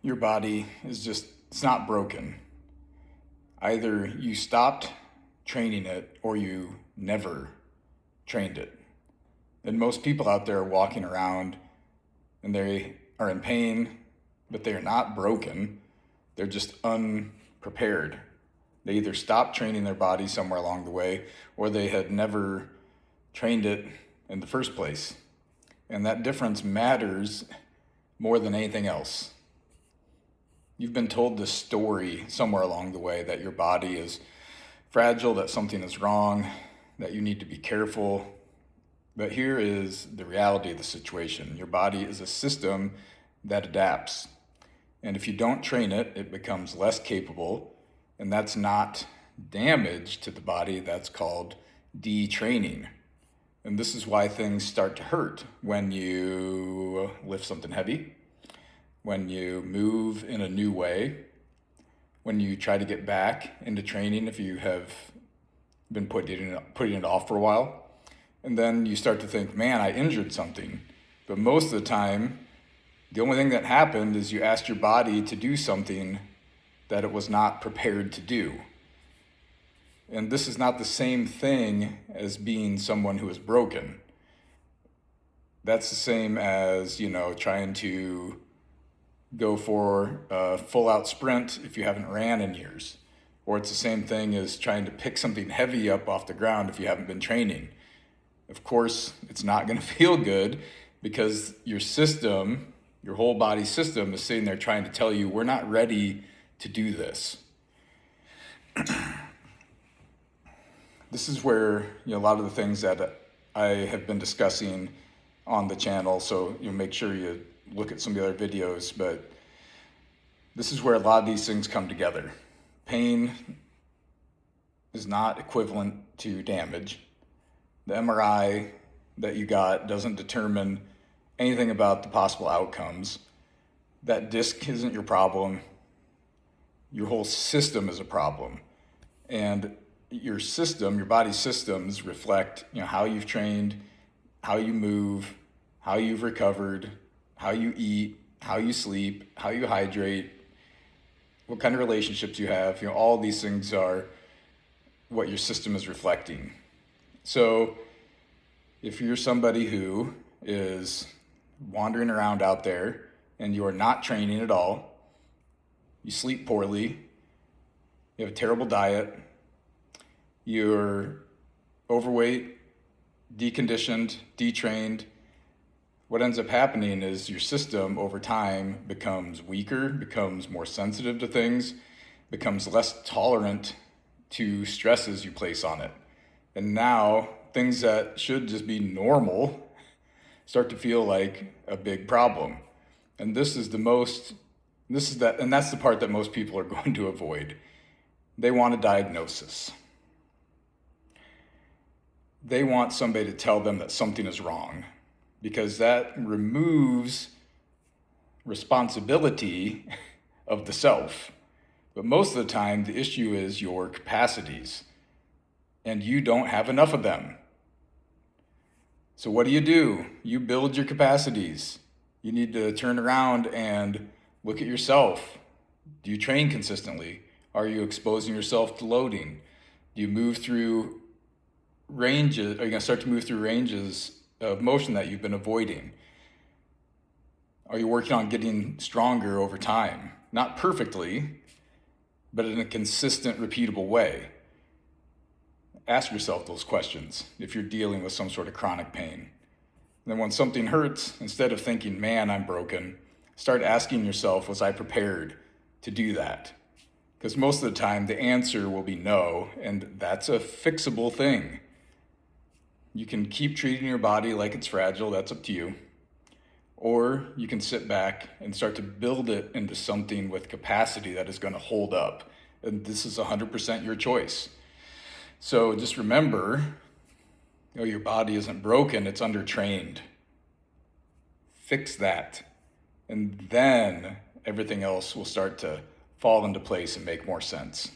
your body is just, it's not broken. Either you stopped training it or you never trained it. And most people out there are walking around and they are in pain, but they are not broken. They're just unprepared. They either stopped training their body somewhere along the way or they had never trained it in the first place. And that difference matters more than anything else. You've been told this story somewhere along the way that your body is fragile, that something is wrong, that you need to be careful. But here is the reality of the situation. Your body is a system that adapts. And if you don't train it, it becomes less capable. And that's not damage to the body, that's called detraining. And this is why things start to hurt when you lift something heavy, when you move in a new way, when you try to get back into training if you have been putting it off for a while. And then you start to think, man, I injured something. But most of the time, the only thing that happened is you asked your body to do something that it was not prepared to do. And this is not the same thing as being someone who is broken. That's the same as, trying to go for a full-out sprint if you haven't ran in years. Or it's the same thing as trying to pick something heavy up off the ground if you haven't been training. Of course, it's not going to feel good because your system, your whole body system is sitting there trying to tell you, we're not ready to do this. This is where a lot of the things that I have been discussing on the channel, so make sure you look at some of the other videos, but this is where a lot of these things come together. Pain is not equivalent to damage. The MRI that you got doesn't determine anything about the possible outcomes. That disc isn't your problem. Your whole system is a problem. And your system, your body's systems reflect, how you've trained, how you move, how you've recovered, how you eat, how you sleep, how you hydrate, what kind of relationships you have. All these things are what your system is reflecting. So if you're somebody who is wandering around out there and you are not training at all, you sleep poorly, you have a terrible diet, you're overweight, deconditioned, detrained, what ends up happening is your system over time becomes weaker, becomes more sensitive to things, becomes less tolerant to stresses you place on it. And now things that should just be normal start to feel like a big problem. And that's the part that most people are going to avoid. They want a diagnosis. They want somebody to tell them that something is wrong, because that removes responsibility of the self. But most of the time, the issue is your capacities, and you don't have enough of them. So what do? You build your capacities. You need to turn around and look at yourself. Do you train consistently? Are you exposing yourself to loading? Do you move through ranges? Are you going to start to move through ranges of motion that you've been avoiding? Are you working on getting stronger over time? Not perfectly, but in a consistent, repeatable way. Ask yourself those questions if you're dealing with some sort of chronic pain. And then when something hurts, instead of thinking, man, I'm broken, start asking yourself, was I prepared to do that? Because most of the time, the answer will be no, and that's a fixable thing. You can keep treating your body like it's fragile, that's up to you. Or you can sit back and start to build it into something with capacity that is going to hold up. And this is 100% your choice. So just remember, your body isn't broken, it's undertrained. Fix that. And then everything else will start to fall into place and make more sense.